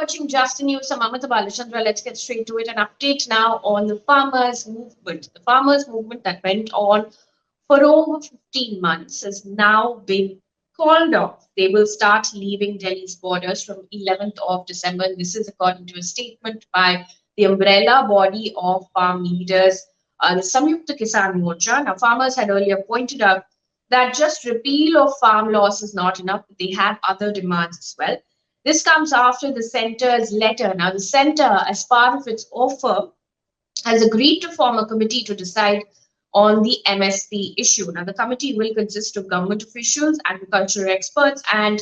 watching Just News. I'm Amita Balachandra. Let's get straight to it. An update now on the farmers' movement. The farmers' movement that went on for over 15 months has now been called off. They will start leaving Delhi's borders from 11th of December. And this is according to a statement by the umbrella body of farm leaders, the Samyukta Kisan Morcha. Now, farmers had earlier pointed out that just repeal of farm laws is not enough. They have other demands as well. This comes after the centre's letter. Now, the centre, as part of its offer, has agreed to form a committee to decide on the MSP issue. Now, the committee will consist of government officials, agriculture experts, and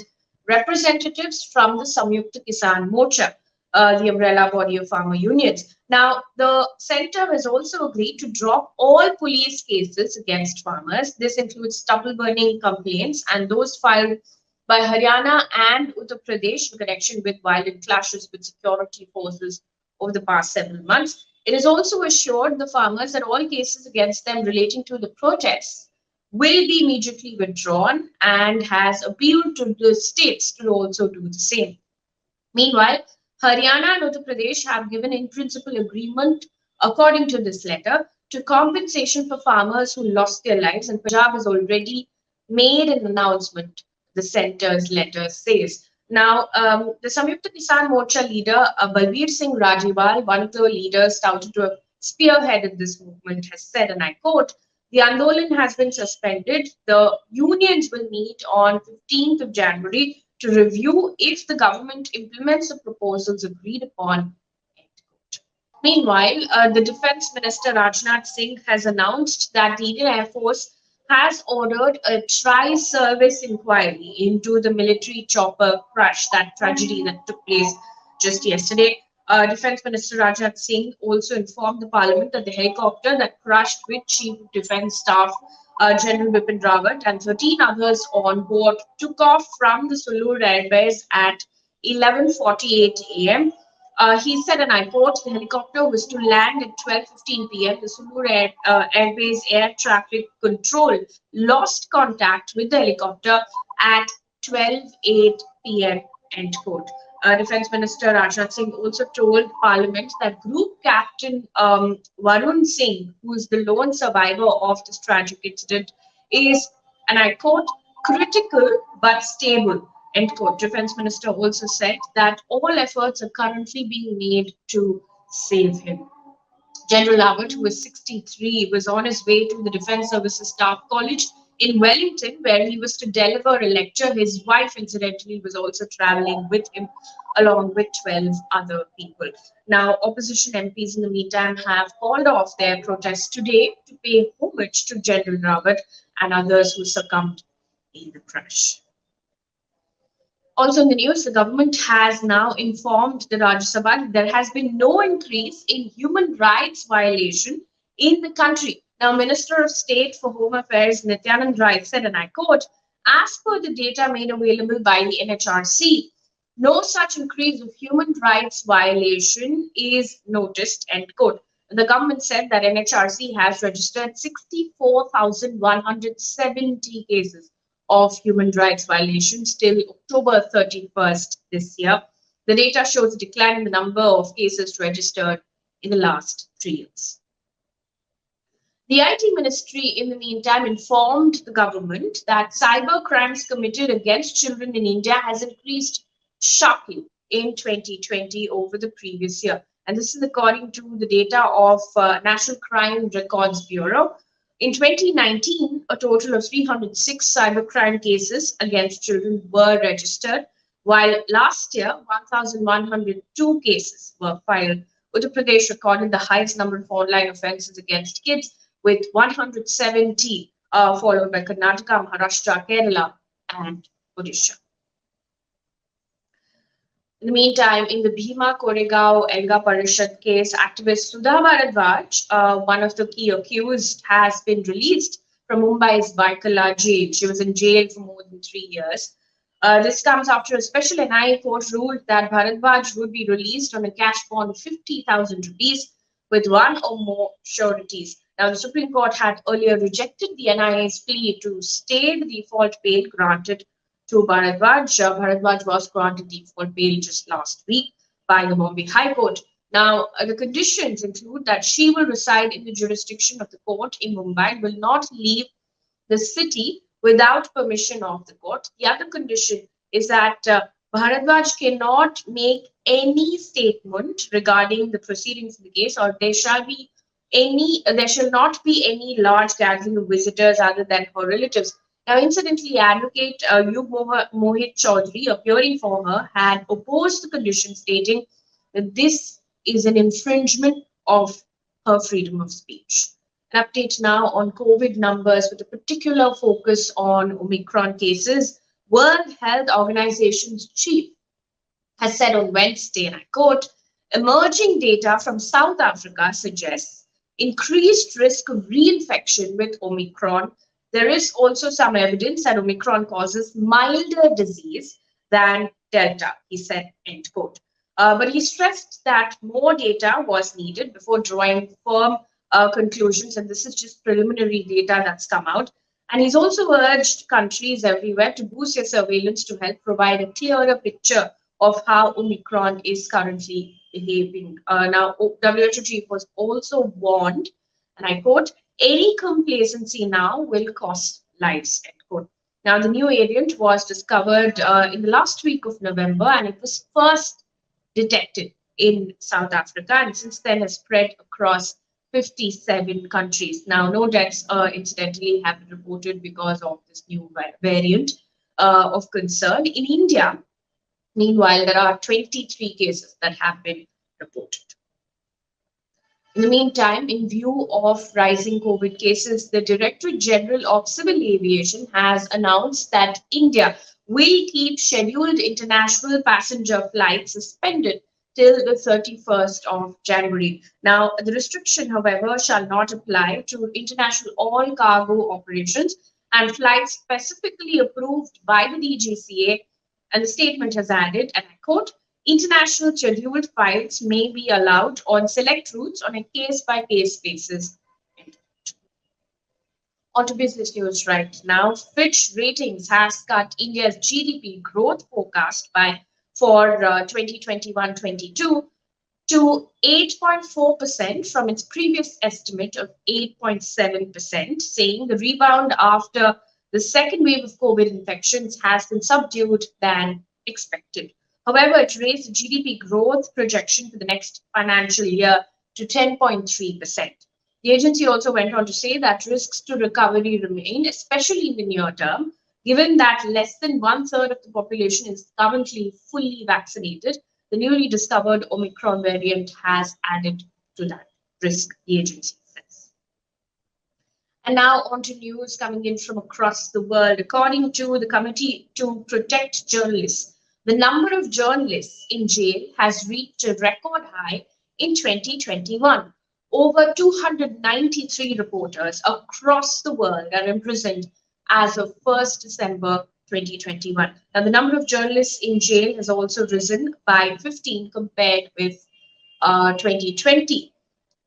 representatives from the Samyukta Kisan Morcha, the umbrella body of farmer unions. Now, the centre has also agreed to drop all police cases against farmers. This includes stubble burning complaints and those filed by Haryana and Uttar Pradesh in connection with violent clashes with security forces over the past several months. It has also assured the farmers that all cases against them relating to the protests will be immediately withdrawn and has appealed to the states to also do the same. Meanwhile, Haryana and Uttar Pradesh have given in principle agreement, according to this letter, to compensation for farmers who lost their lives, and Punjab has already made an announcement, the centre's letter says. Now, the Samyukta Kisan Morcha leader, Balbir Singh Rajiwal, one of the leaders touted to have spearheaded this movement, has said, and I quote, "The Andolan has been suspended. The unions will meet on 15th of January to review if the government implements the proposals agreed upon." End quote. Meanwhile, the Defence Minister Rajnath Singh has announced that the Indian Air Force has ordered a tri-service inquiry into the military chopper crash, that tragedy that took place just yesterday. Defence Minister Rajnath Singh also informed the Parliament that the helicopter that crashed with Chief of Defence Staff General Bipin Rawat and 13 others on board took off from the Sulur Airbase at 11:48 a.m. He said, and I quote, "The helicopter was to land at 12:15 p.m. The Sulur Airbase Air Traffic Control lost contact with the helicopter at 12:08 p.m." End quote. Defence Minister Rajnath Singh also told Parliament that Group Captain Varun Singh, who is the lone survivor of this tragic incident, is, and I quote, "critical but stable." End quote. Defence Minister also said that all efforts are currently being made to save him. General Rawat, who was 63, was on his way to the Defence Services Staff College in Wellington, where he was to deliver a lecture. His wife, incidentally, was also traveling with him, along with 12 other people. Now, opposition MPs in the meantime have called off their protests today to pay homage to General Rawat and others who succumbed in the crash. Also in the news, the government has now informed the Rajya Sabha that there has been no increase in human rights violation in the country. Now, Minister of State for Home Affairs Nityanand Rai said, and I quote, "As per the data made available by the NHRC, no such increase of human rights violation is noticed." End quote. The government said that NHRC has registered 64,170 cases of human rights violations till October 31st this year. The data shows a decline in the number of cases registered in the last 3 years. The IT Ministry, in the meantime, informed the government that cyber crimes committed against children in India has increased sharply in 2020 over the previous year. And this is according to the data of National Crime Records Bureau. In 2019, a total of 306 cybercrime cases against children were registered, while last year, 1,102 cases were filed. Uttar Pradesh recorded the highest number of online offences against kids, with 170, followed by Karnataka, Maharashtra, Kerala, and Odisha. In the meantime, in the Bhima Koregaon Elga Parishad case, activist Sudha Bharadwaj, one of the key accused, has been released from Mumbai's Baikala jail. She was in jail for more than 3 years. This comes after a special NIA court ruled that Bharadwaj would be released on a cash bond of 50,000 rupees with one or more sureties. Now, the Supreme Court had earlier rejected the NIA's plea to stay the default bail granted to Bharadwaj. Bharadwaj was granted default bail just last week. by the Bombay High Court. Now, the conditions include that she will reside in the jurisdiction of the court in Mumbai, will not leave the city without permission of the court. The other condition is that Bharadwaj cannot make any statement regarding the proceedings in the case, or there shall not be any large gathering of visitors other than her relatives. Now, incidentally, Advocate Yug Mohit Chaudhary, appearing for her, had opposed the condition, stating that this is an infringement of her freedom of speech. An update now on COVID numbers with a particular focus on Omicron cases. World Health Organization's chief has said on Wednesday, and I quote, emerging data from South Africa suggests increased risk of reinfection with Omicron. There is also some evidence that Omicron causes milder disease than Delta, he said, end quote. But he stressed that more data was needed before drawing firm conclusions, and this is just preliminary data that's come out. And he's also urged countries everywhere to boost their surveillance to help provide a clearer picture of how Omicron is currently behaving. Now, WHO chief was also warned, and I quote, any complacency now will cost lives, end quote. Now, the new variant was discovered in the last week of November, and it was first detected in South Africa, and since then has spread across 57 countries. Now, no deaths, incidentally, have been reported because of this new variant of concern. In India, meanwhile, there are 23 cases that have been reported. In the meantime, in view of rising COVID cases, the Directorate General of Civil Aviation has announced that India will keep scheduled international passenger flights suspended till the 31st of January. Now, the restriction, however, shall not apply to international all-cargo operations and flights specifically approved by the DGCA. And the statement has added, and I quote, international scheduled flights may be allowed on select routes on a case-by-case basis. On to business news right now. Fitch Ratings has cut India's GDP growth forecast for 2021-22 to 8.4% from its previous estimate of 8.7%, saying the rebound after the second wave of COVID infections has been subdued than expected. However, it raised the GDP growth projection for the next financial year to 10.3%. The agency also went on to say that risks to recovery remain, especially in the near term, given that less than 1/3 of the population is currently fully vaccinated. The newly discovered Omicron variant has added to that risk, the agency says. And now on to news coming in from across the world. According to the Committee to Protect Journalists, the number of journalists in jail has reached a record high in 2021. Over 293 reporters across the world are imprisoned as of 1st December 2021. Now, the number of journalists in jail has also risen by 15 compared with 2020.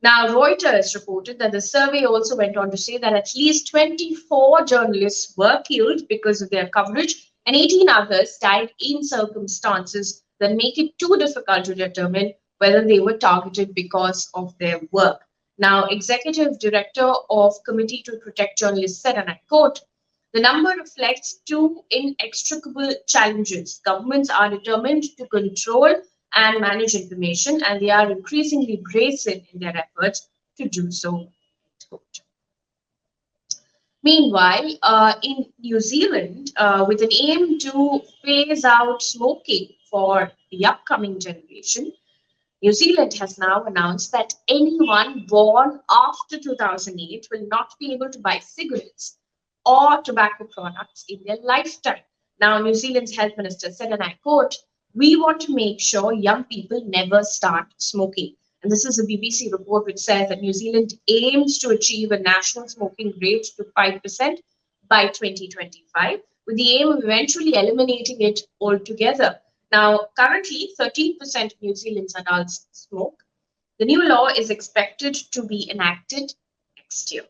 Now, Reuters reported that the survey also went on to say that at least 24 journalists were killed because of their coverage, and 18 others died in circumstances that make it too difficult to determine whether they were targeted because of their work. Now, Executive Director of Committee to Protect Journalists said, and I quote, the number reflects two inextricable challenges. Governments are determined to control and manage information, and they are increasingly brazen in their efforts to do so. Meanwhile, in New Zealand, with an aim to phase out smoking for the upcoming generation, New Zealand has now announced that anyone born after 2008 will not be able to buy cigarettes or tobacco products in their lifetime. Now, New Zealand's health minister said, and I quote, we want to make sure young people never start smoking. And this is a BBC report which says that New Zealand aims to achieve a national smoking rate to 5% by 2025, with the aim of eventually eliminating it altogether. Now, currently, 13% of New Zealand's adults smoke. The new law is expected to be enacted next year.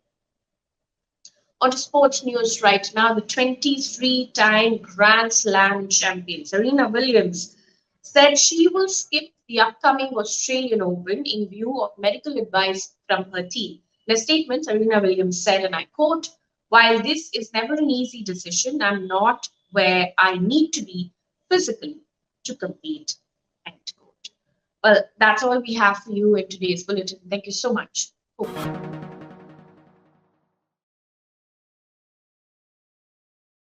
On to sports news right now. The 23-time Grand Slam champion, Serena Williams, said she will skip the upcoming Australian Open in view of medical advice from her team. In a statement, Serena Williams said, and I quote, "While this is never an easy decision, I'm not where I need to be physically to compete." End quote. Well, that's all we have for you in today's bulletin. Thank you so much.